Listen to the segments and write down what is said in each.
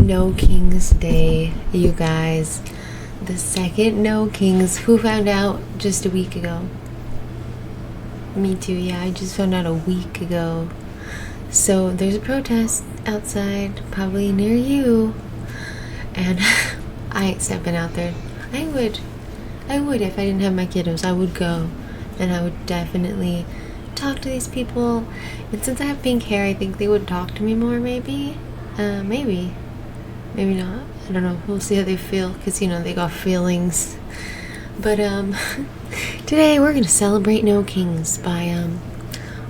No Kings Day, you guys. The second No Kings. Who found out just a week ago? Me too, yeah. I just found out a week ago. So there's a protest outside, probably near you. And I ain't stepping out there. I would if I didn't have my kiddos. I would go. And I would definitely talk to these people. And since I have pink hair, I think they would talk to me more, maybe. Maybe not. I don't know. We'll see how they feel, because, you know, they got feelings. But, today we're going to celebrate No Kings by,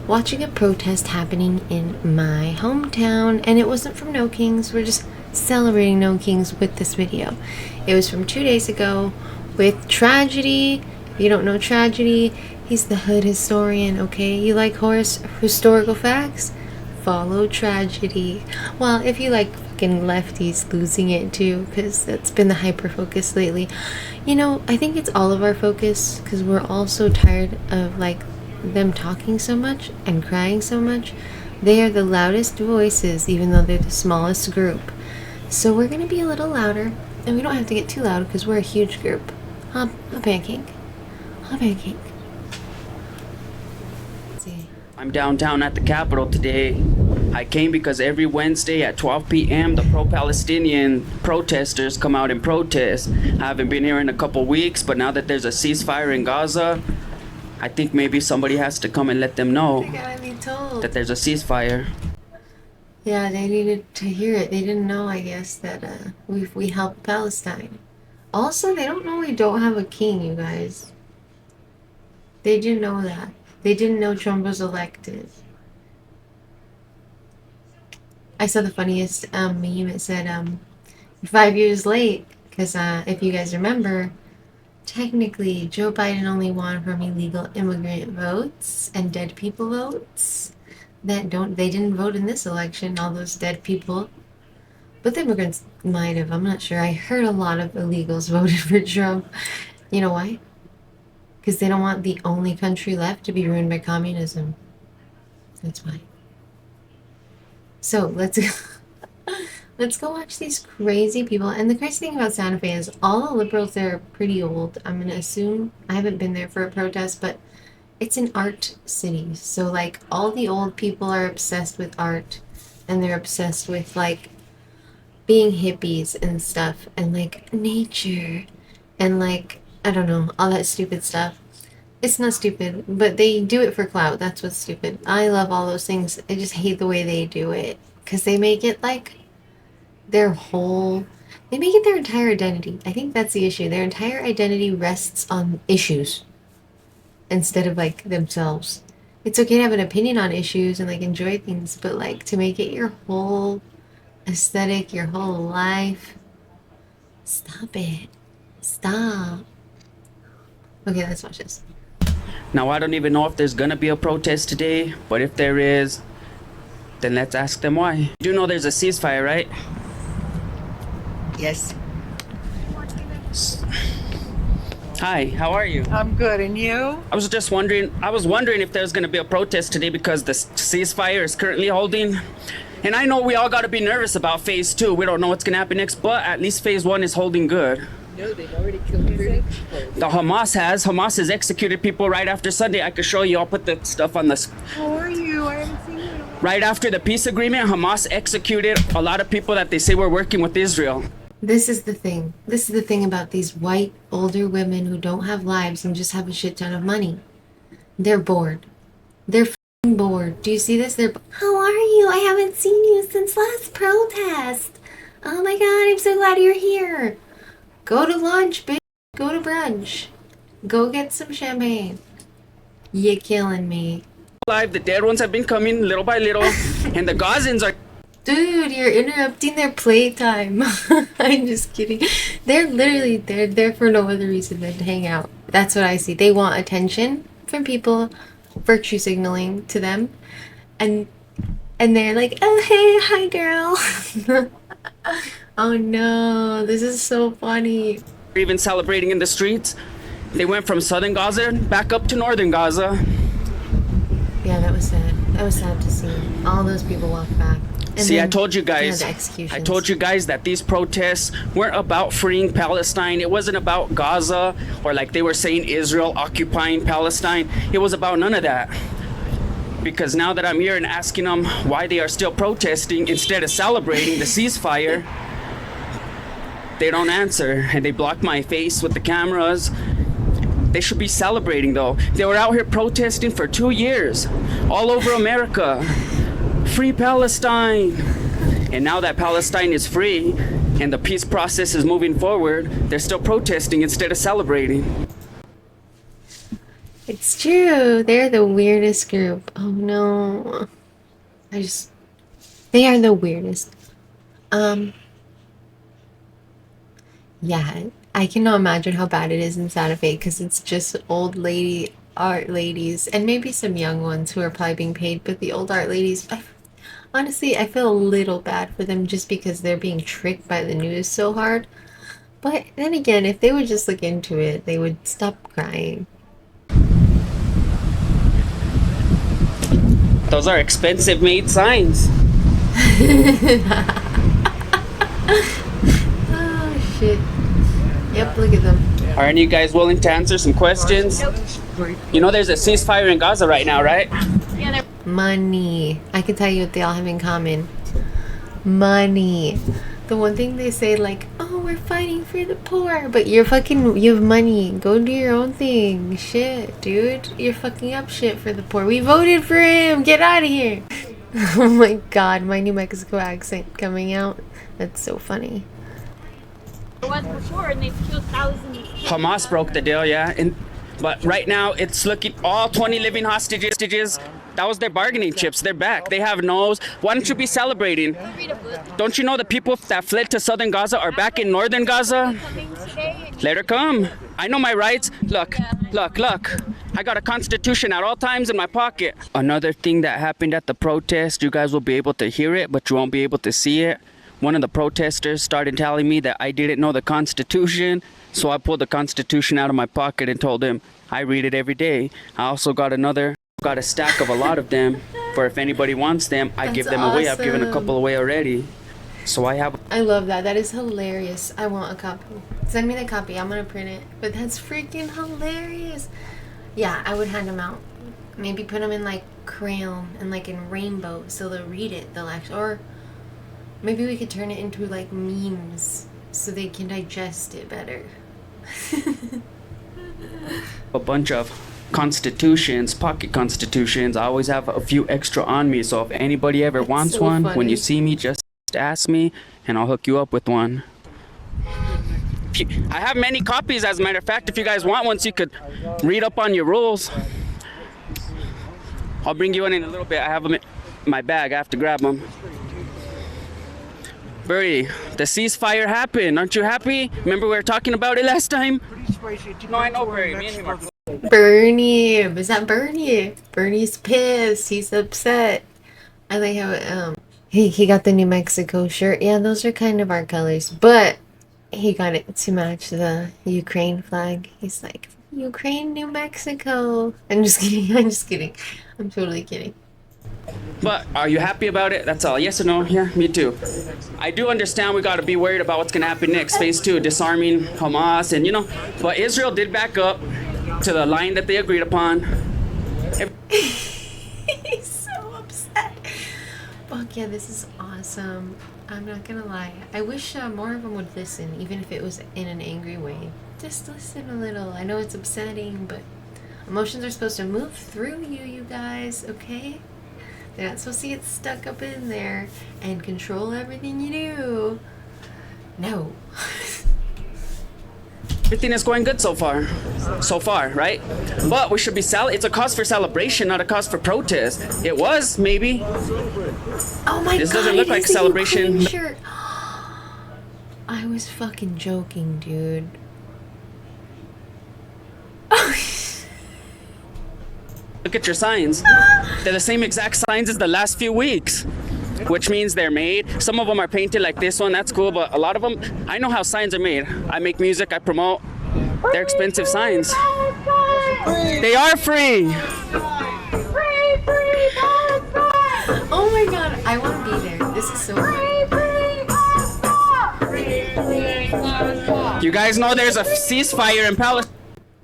watching a protest happening in my hometown. And it wasn't from No Kings. We're just celebrating No Kings with this video. It was from 2 days ago with Tragedy. If you don't know Tragedy, he's the hood historian, okay? You like historical facts? Follow Tragedy. Well, if you like fucking lefties losing it too, because that's been the hyper focus lately. You know, I think it's all of our focus, because we're all so tired of like them talking so much and crying so much. They are the loudest voices, even though they're the smallest group. So we're gonna be a little louder, and we don't have to get too loud because we're a huge group. A pancake. A pancake. I'm downtown at the Capitol today. I came because every Wednesday at 12 p.m. the pro-Palestinian protesters come out and protest. I haven't been here in a couple weeks, but now that there's a ceasefire in Gaza, I think maybe somebody has to come and let them know They gotta be told that there's a ceasefire. Yeah, they needed to hear it. They didn't know, I guess, that we help Palestine. Also, they don't know we don't have a king, you guys. They didn't know that. They didn't know Trump was elected. I saw the funniest meme. It said 5 years late, because if you guys remember, technically Joe Biden only won from illegal immigrant votes and dead people votes. They didn't vote in this election, all those dead people. But the immigrants might have, I'm not sure. I heard a lot of illegals voted for Trump. You know why? Because they don't want the only country left to be ruined by communism. That's why. So let's go watch these crazy people. And the crazy thing about Santa Fe is all the liberals there are pretty old. I'm gonna assume. I haven't been there for a protest, but it's an art city. So like all the old people are obsessed with art, and they're obsessed with like being hippies and stuff, and like nature, and like, I don't know, all that stupid stuff. It's not stupid, but they do it for clout. That's what's stupid. I love all those things. I just hate the way they do it, because they make it like they make it their entire identity. I think that's the issue. Their entire identity rests on issues instead of like themselves. It's okay to have an opinion on issues and like enjoy things, but like to make it your whole aesthetic, your whole life. Stop it. Stop. Okay, let's watch this. Now, I don't even know if there's gonna be a protest today, but if there is, then let's ask them why. You do know there's a ceasefire, right? Yes, Hi, how are you? I'm good. And you? I was wondering if there's gonna be a protest today because the ceasefire is currently holding. And I know we all gotta be nervous about phase 2. We don't know what's gonna happen next, but at least phase 1 is holding good. No, they've already killed 30 people. The Hamas has executed people right after Sunday. I could show you. I'll put the stuff on the. How are you? I haven't seen you. Right after the peace agreement, Hamas executed a lot of people that they say were working with Israel. This is the thing. This is the thing about these white, older women who don't have lives and just have a shit ton of money. They're bored. They're f***ing bored. Do you see this? How are you? I haven't seen you since last protest. Oh my god, I'm so glad you're here. Go to lunch, bitch. Go to brunch. Go get some champagne. You're killing me. Alive, the dead ones have been coming little by little, and the Gazans are. Dude, you're interrupting their playtime. I'm just kidding. They're there for no other reason than to hang out. That's what I see. They want attention from people, virtue signaling to them, and they're like, oh hey, hi girl. Oh no, this is so funny. Even celebrating in the streets. They went from southern Gaza back up to northern Gaza. Yeah, that was sad. That was sad to see all those people walk back. And See, I then, told you yeah, guys. the I executions. told you guys that these protests weren't about freeing Palestine. It wasn't about Gaza or like they were saying Israel occupying Palestine. It was about none of that. Because now that I'm here and asking them why they are still protesting instead of celebrating the ceasefire, they don't answer and they block my face with the cameras. They should be celebrating though. They were out here protesting for 2 years all over America. Free Palestine. And now that Palestine is free and the peace process is moving forward, they're still protesting instead of celebrating. It's true. They're the weirdest group. Oh no. They are the weirdest. Yeah, I cannot imagine how bad it is in Santa Fe because it's just old lady art ladies and maybe some young ones who are probably being paid, but the old art ladies, honestly, I feel a little bad for them just because they're being tricked by the news so hard. But then again, if they would just look into it, they would stop crying. Those are expensive made signs. Oh shit. Yep, look at them. Are any of you guys willing to answer some questions? You know there's a ceasefire in Gaza right now, right? Money. I can tell you what they all have in common. Money. The one thing they say, like, oh, we're fighting for the poor, but you have money. Go do your own thing. Shit, dude. You're fucking up shit for the poor. We voted for him. Get out of here. Oh my god, my New Mexico accent coming out. That's so funny. It was before, and they've killed thousands. Hamas broke the deal, yeah. But right now it's looking all 20 living hostages. That was their bargaining chips. They're back. They have nose. Why don't you be celebrating? Don't you know the people that fled to southern Gaza are back in northern Gaza? Let her come. I know my rights. Look. I got a constitution at all times in my pocket. Another thing that happened at the protest, you guys will be able to hear it, but you won't be able to see it. One of the protesters started telling me that I didn't know the Constitution, so I pulled the Constitution out of my pocket and told him I read it every day. I also got a stack of a lot of them, for if anybody wants them, I give them away. I've given a couple away already. So I love that. That is hilarious. I want a copy. Send me the copy. I'm gonna print it. But that's freaking hilarious. Yeah, I would hand them out. Maybe put them in like crayon and like in rainbow, so they'll read it. They'll actually, or maybe we could turn it into like memes so they can digest it better. a bunch of constitutions, pocket constitutions. I always have a few extra on me, so if anybody ever wants so one, funny. when you see me, just ask me and I'll hook you up with one. I have many copies, as a matter of fact. If you guys want one, so you could read up on your rules. I'll bring you one in a little bit. I have them in my bag. I have to grab them. Birdie, the ceasefire happened. Aren't you happy? Remember we were talking about it last time? No, I know, Birdie. Me and him are... Bernie, is that Bernie? Bernie's pissed. He's upset. I like how he got the New Mexico shirt. Yeah, those are kind of our colors, but he got it to match the Ukraine flag. He's like, Ukraine, New Mexico. I'm just kidding. I'm totally kidding. But are you happy about it? That's all. Yes or no? Yeah, me too. I do understand we got to be worried about what's going to happen next. Phase 2, disarming Hamas and, but Israel did back up to the line that they agreed upon. He's so upset. Fuck yeah, this is awesome. I'm not gonna lie. I wish more of them would listen, even if it was in an angry way. Just listen a little. I know it's upsetting, but emotions are supposed to move through you guys, okay? They're not supposed to get stuck up in there and control everything you do. No. Everything is going good so far. So far, right? But we should be it's a cause for celebration, not a cause for protest. It was, maybe. Oh my god, this doesn't look like a celebration. Shirt. I was fucking joking, dude. Look at your signs. They're the same exact signs as the last few weeks, which means they're made. Some of them are painted like this one. That's cool, but a lot of them, I know how signs are made. I make music, I promote. They're expensive signs. They are free. Oh my god, I want to be there. This This is so funny. You guys know there's a ceasefire in Palestine.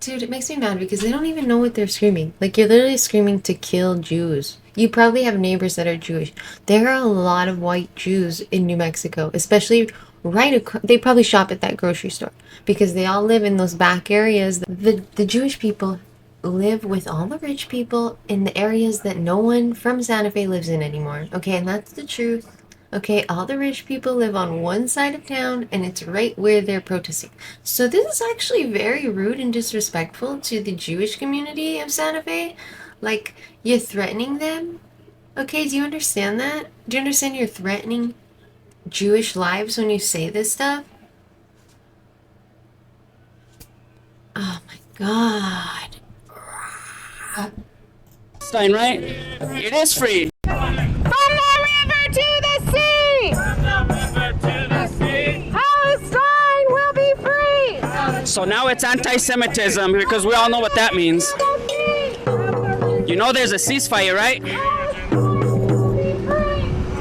Dude, it makes me mad because they don't even know what they're screaming. Like, you're literally screaming to kill Jews. You probably have neighbors that are Jewish. There are a lot of white Jews in New Mexico, especially right across. They probably shop at that grocery store because they all live in those back areas. The Jewish people live with all the rich people in the areas that no one from Santa Fe lives in anymore. Okay, and that's the truth. Okay, all the rich people live on one side of town, and it's right where they're protesting. So this is actually very rude and disrespectful to the Jewish community of Santa Fe. Like, you're threatening them? Okay, do you understand that? Do you understand you're threatening Jewish lives when you say this stuff? Oh my God. Palestine, right? It is free. From the river to the sea! Palestine will be free! So now it's anti-Semitism because we all know what that means. You know there's a ceasefire, right?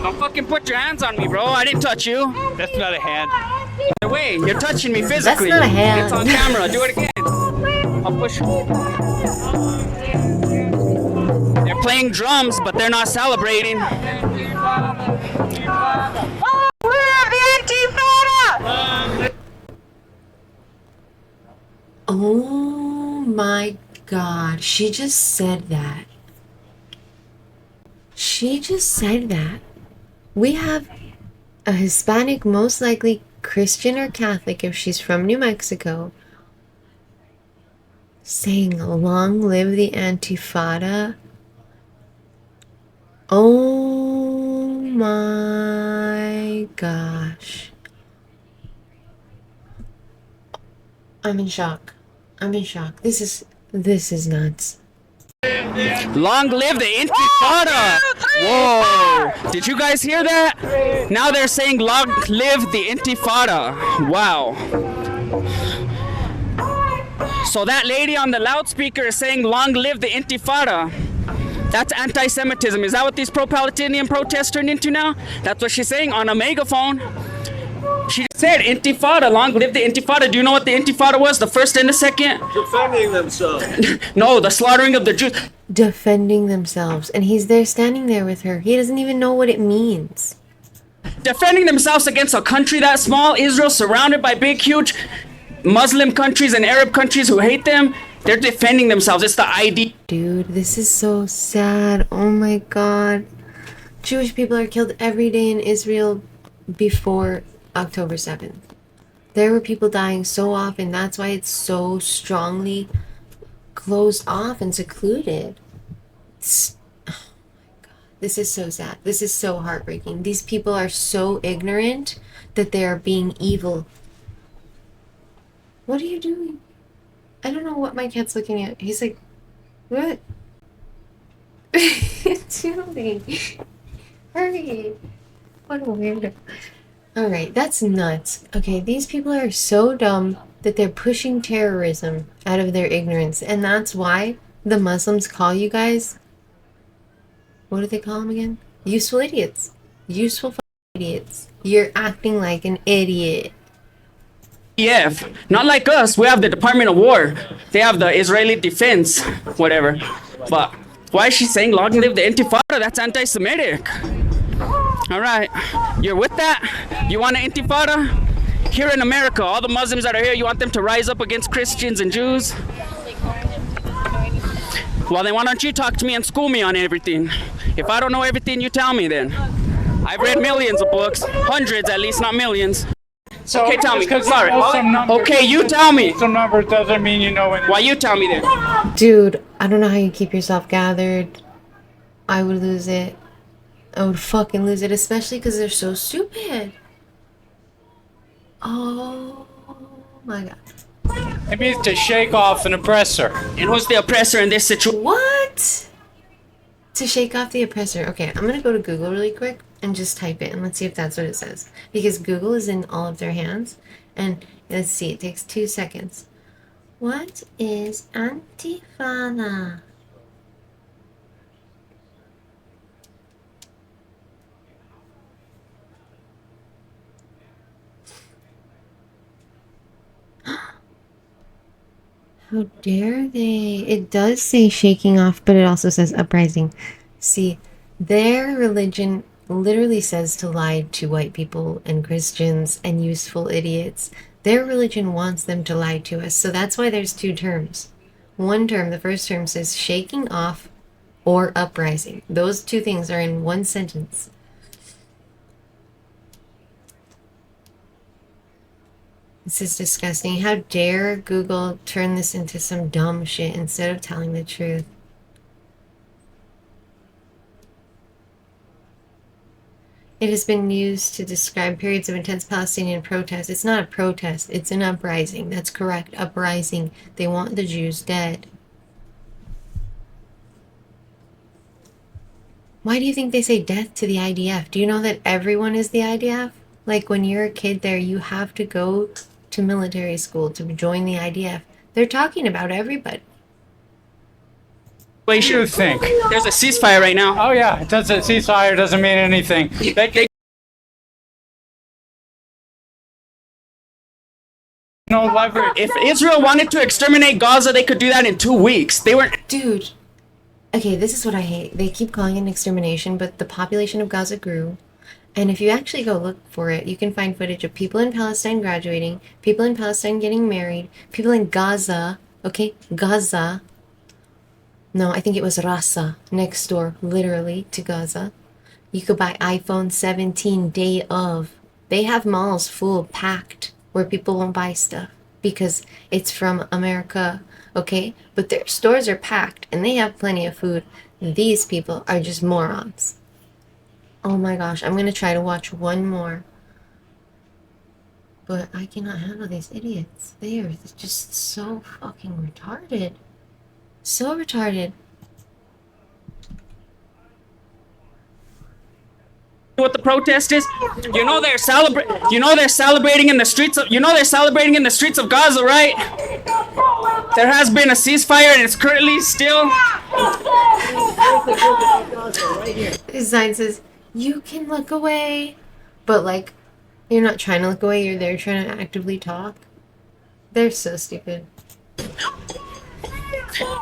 Don't fucking put your hands on me, bro. I didn't touch you. That's not a hand. Wait, you're touching me physically. That's not a hand. It's on camera. Do it again. I'll push you. They're playing drums, but they're not celebrating. Oh, we're the Antifada! Oh my God. She just said that. She just said that. We have a Hispanic, most likely Christian or Catholic if she's from New Mexico, saying long live the Antifada. Oh my gosh. I'm in shock. I'm in shock. This is nuts. Long live the Intifada! Whoa! Did you guys hear that? Now they're saying long live the Intifada. Wow. So that lady on the loudspeaker is saying long live the Intifada. That's anti-Semitism. Is that what these pro-Palestinian protests turned into now? That's what she's saying on a megaphone. She said Intifada, long live the Intifada. Do you know what the Intifada was? The first and the second? Defending themselves. No, the slaughtering of the Jews. Defending themselves. And he's there standing there with her. He doesn't even know what it means. Defending themselves against a country that small, Israel, surrounded by big, huge Muslim countries and Arab countries who hate them. They're defending themselves. It's the ID. Dude, this is so sad. Oh my God. Jewish people are killed every day in Israel before October 7th. There were people dying so often. That's why it's so strongly closed off and secluded. Oh my God. This is so sad. This is so heartbreaking. These people are so ignorant that they are being evil. What are you doing? I don't know what my cat's looking at. He's like, what? Julie, hurry. What a weirdo. Alright, that's nuts. Okay, these people are so dumb that they're pushing terrorism out of their ignorance. And that's why the Muslims call you guys, what do they call them again? Useful idiots. Useful idiots. You're acting like an idiot. Not like us. We have the Department of War. They have the Israeli Defense, whatever. But why is she saying long live the Intifada? That's anti-Semitic. All right, you're with that? You want an Intifada? Here in America, all the Muslims that are here, you want them to rise up against Christians and Jews? Well, then why don't you talk to me and school me on everything? If I don't know everything, you tell me then. I've read millions of books, hundreds at least, not millions. So Okay, tell me. just 'cause Sorry. you know some numbers- Okay, you tell me. Some numbers doesn't mean you know anything. Why you tell me then? Dude, I don't know how you keep yourself gathered. I would lose it. I would fucking lose it, especially because they're so stupid. Oh my God. It means to shake off an oppressor. And who's the oppressor in this situation? What? To shake off the oppressor. Okay, I'm gonna go to Google really quick and just type it and let's see if that's what it says. Because Google is in all of their hands. And let's see, it takes 2 seconds. What is Antifada? How dare they? It does say shaking off, but it also says uprising. See, their religion literally says to lie to white people and Christians and useful idiots. Their religion wants them to lie to us. So that's why there's two terms. One term, the first term says shaking off or uprising. Those two things are in one sentence. This is disgusting. How dare Google turn this into some dumb shit instead of telling the truth? It has been used to describe periods of intense Palestinian protest. It's not a protest, it's an uprising. That's correct. Uprising. They want the Jews dead. Why do you think they say death to the IDF? Do you know that everyone is the IDF? Like when you're a kid there, you have to go to military school to join the IDF. They're talking about everybody. What do you think? There's a ceasefire right now. Oh yeah, it doesn't. Ceasefire doesn't mean anything. They no leverage. If Israel wanted to exterminate Gaza, they could do that in 2 weeks. They were. Dude, okay, this is what I hate. They keep calling it an extermination, but the population of Gaza grew. And if you actually go look for it, you can find footage of people in Palestine graduating, people in Palestine getting married, people in Gaza, okay, Gaza. No, I think it was Rasa, next door, literally, to Gaza. You could buy iPhone 17 day of. They have malls full, packed, where people won't buy stuff because it's from America, okay? But their stores are packed and they have plenty of food. These people are just morons. Oh my gosh, I'm gonna try to watch one more. But I cannot handle these idiots. They are just so fucking retarded. So retarded. What the protest is? You know they're celebrating in the streets of. They're celebrating in the streets of Gaza, right? There has been a ceasefire, and it's currently still. This sign says, you can look away. But like, you're not trying to look away, you're there trying to actively talk. They're so stupid.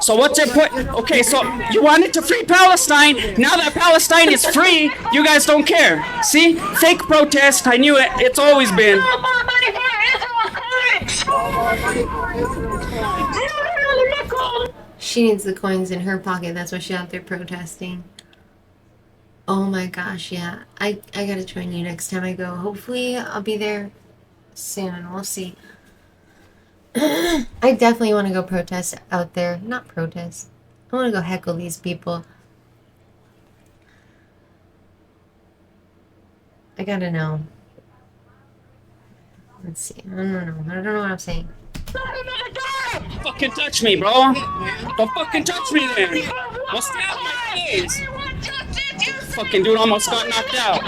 So what's your point? Okay, so you wanted to free Palestine. Now that Palestine is free, you guys don't care. See? Fake protest. I knew it. It's always been. She needs the coins in her pocket. That's why she's out there protesting. Oh my gosh, yeah. I gotta join you next time I go. Hopefully I'll be there soon. We'll see. I definitely want to go protest out there. Not protest. I want to go heckle these people. I gotta know. Let's see. I don't know. I don't know what I'm saying. Don't fucking touch me, bro. Don't fucking touch me then. I'll stay out my face. Fucking dude almost got knocked out.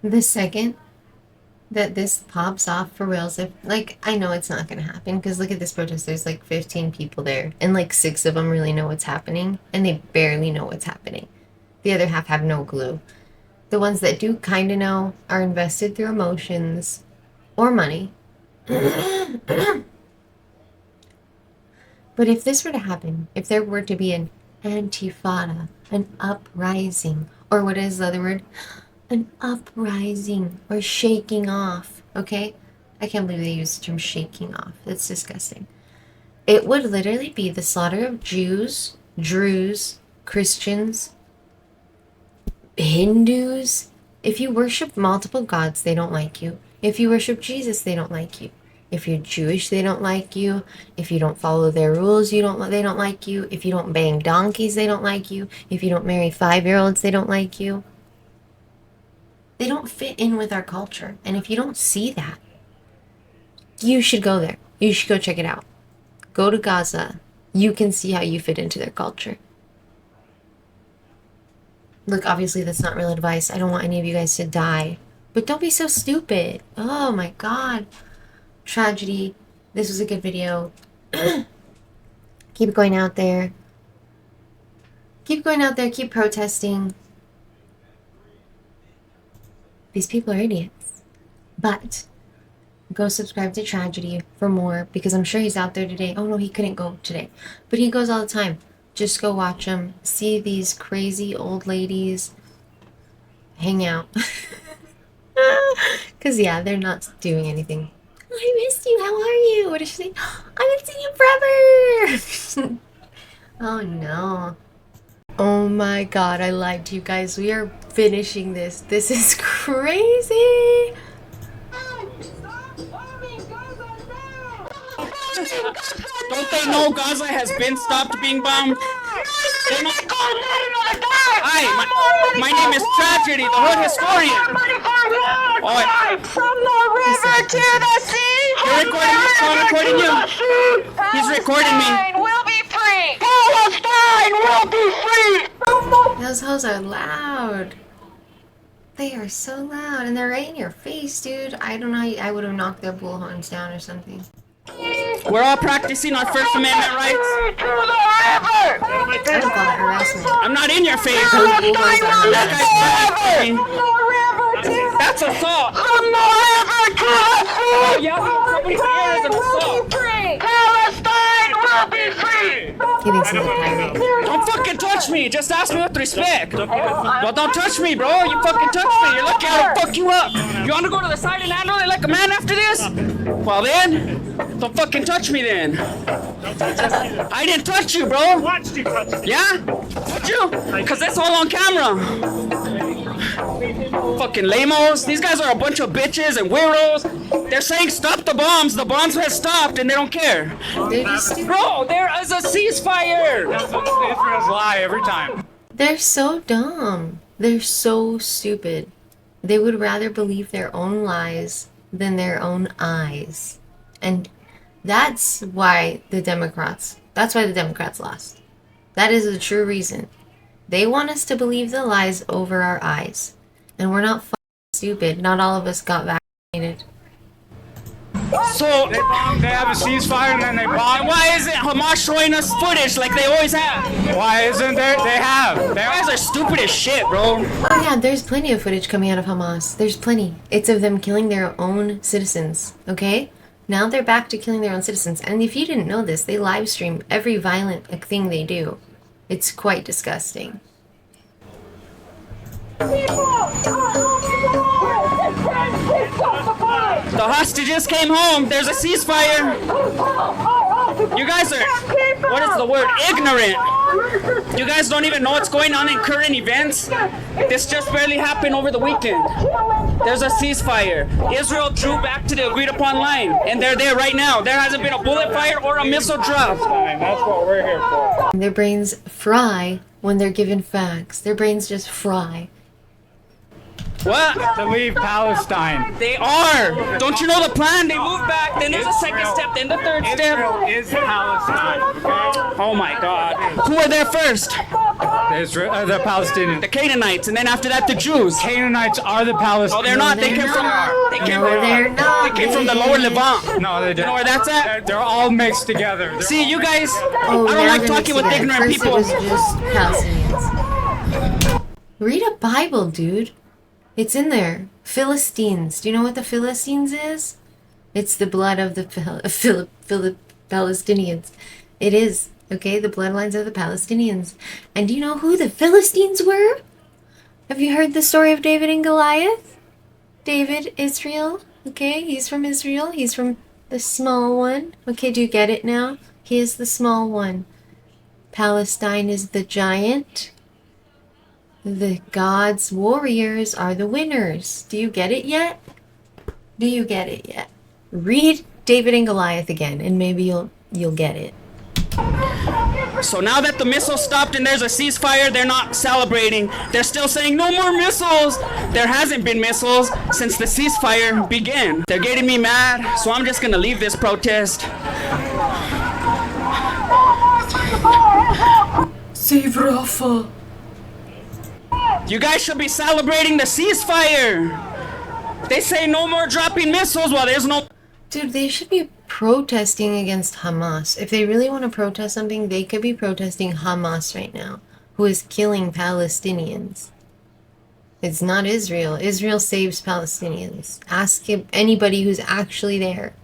The second that this pops off for reals, if like I know it's not gonna happen because look at this protest. There's like 15 people there, and like 6 of them really know what's happening, and they barely know what's happening. The other half have no clue. The ones that do kind of know are invested through emotions or money. But if this were to happen, if there were to be an antifada, an uprising, or what is the other word? An uprising or shaking off, okay? I can't believe they use the term shaking off. That's disgusting. It would literally be the slaughter of Jews, Druze, Christians, Hindus. If you worship multiple gods, they don't like you. If you worship Jesus, they don't like you. If you're Jewish, they don't like you. If you don't follow their rules, they don't like you. If you don't bang donkeys, they don't like you. If you don't marry 5-year-olds, they don't like you. They don't fit in with our culture. And if you don't see that, you should go there. You should go check it out. Go to Gaza. You can see how you fit into their culture. Look, obviously that's not real advice. I don't want any of you guys to die. But don't be so stupid. Oh my God. Tragedy. This was a good video. Keep going out there. Keep going out there. Keep protesting. These people are idiots. But go subscribe to Tragedy for more, because I'm sure he's out there today. Oh no, he couldn't go today. But he goes all the time. Just go watch him. See these crazy old ladies hang out. Because, yeah, they're not doing anything. I missed you. How are you? What did she say? I haven't seen you forever. Oh, no. Oh, my God. I lied to you guys. We are finishing this. This is crazy. Don't they know Gaza has been stopped being bombed? Hi, my name is Tragedy, the hood historian. From the river to the sea. You're recording me? I'm recording you. He's recording me. Palestine will be free. Palestine will be free. Those hoes are loud. They are so loud, and they're right in your face, dude. I don't know. I would have knocked their bullhorns down or something. We're all practicing our First Amendment rights. To the river. I don't call that harassment. I'm not in your face. Those bullhorns are That harassment. guy's that's assault. From the river to the sea. Oh, yeah, somebody's here is an assault. Palestine will be free. He thinks he's a pirate. Don't fucking touch me. Just ask me with respect. Well, don't touch me, bro. You fucking touch me. You're lucky I don't fuck you up. You want to go to the side and handle it like a man after this? Well, then, don't fucking touch me then. I didn't touch you, bro. Watched you touch me. Yeah? Touch you? Because that's all on camera. Fucking lamos. These guys are a bunch of bitches and weirdos. They're saying stop the bombs. The bombs have stopped and they don't care. They're just stupid. Bro, there is a ceasefire. Israel's lie every time. They're so dumb. They're so stupid. They would rather believe their own lies than their own eyes. And that's why the Democrats lost. That is the true reason. They want us to believe the lies over our eyes. And we're not stupid. Not all of us got vaccinated. So, They have a ceasefire and then they bomb. why isn't Hamas showing us footage like they always have? Why isn't there? They have. You guys are stupid as shit, bro. Oh yeah, there's plenty of footage coming out of Hamas. There's plenty. It's of them killing their own citizens, okay? Now they're back to killing their own citizens. And if you didn't know this, they live stream every violent thing they do. It's quite disgusting. The hostages came home. There's a ceasefire. You guys are, what is the word? Ignorant. You guys don't even know what's going on in current events. This just barely happened over the weekend. There's a ceasefire. Israel drew back to the agreed upon line, and they're there right now. There hasn't been a bullet fired or a missile dropped. That's what we're here for. Their brains fry when they're given facts. Their brains just fry. What? To leave Palestine. They are. Don't you know the plan? They move back, then there's a second step, then the third step. Israel is Palestine. Okay? Oh my God. Who are there first? The Palestinians. The Canaanites, and then after that, the Jews. Canaanites are the Palestinians. Oh, they're not. They came from. They came from the lower Levant. No, they don't. You know where that's at? They're all mixed together. They're See, you guys. Oh, I don't like talking with ignorant First people. it was just Palestinians. Read a Bible, dude. It's in there. Philistines. Do you know what the Philistines is? It's the blood of the Palestinians. It is. Okay, the bloodlines of the Palestinians. And do you know who the Philistines were? Have you heard the story of David and Goliath? David, Israel. Okay, he's from Israel. He's from the small one. Okay, do you get it now? He is the small one. Palestine is the giant. The gods' warriors are the winners. Do you get it yet? Do you get it yet? Read David and Goliath again, and maybe you'll get it. So now that the missiles stopped and there's a ceasefire, they're not celebrating. They're still saying no more missiles. There hasn't been missiles since the ceasefire began. They're getting me mad, so I'm just gonna leave this protest. Save Rafah. You guys should be celebrating the ceasefire. They say no more dropping missiles while there's no. Dude, they should be protesting against Hamas. If they really want to protest something, they could be protesting Hamas right now, who is killing Palestinians. It's not Israel. Israel saves Palestinians. Ask anybody who's actually there.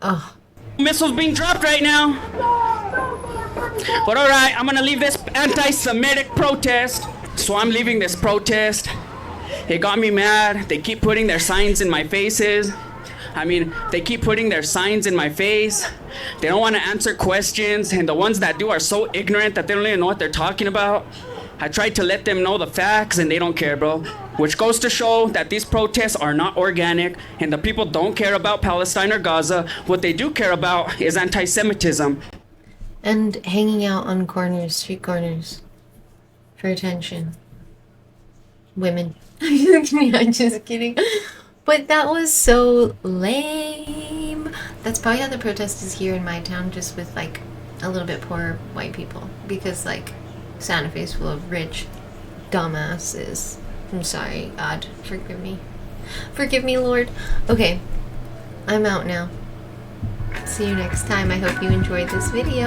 Oh. Missiles being dropped right now. But alright, I'm gonna leave this anti-Semitic protest. So I'm leaving this protest. It got me mad. They keep putting their signs in my faces. They keep putting their signs in my face. They don't want to answer questions, and the ones that do are so ignorant that they don't even know what they're talking about. I tried to let them know the facts, and they don't care, bro. Which goes to show that these protests are not organic, and the people don't care about Palestine or Gaza. What they do care about is anti-Semitism. And hanging out on corners, street corners, for attention. Women. I'm just kidding. But that was so lame. That's probably how the protest is here in my town, just with like a little bit poorer white people. Because like Santa Fe is full of rich dumbasses. I'm sorry, God. Forgive me. Forgive me, Lord. Okay. I'm out now. See you next time. I hope you enjoyed this video.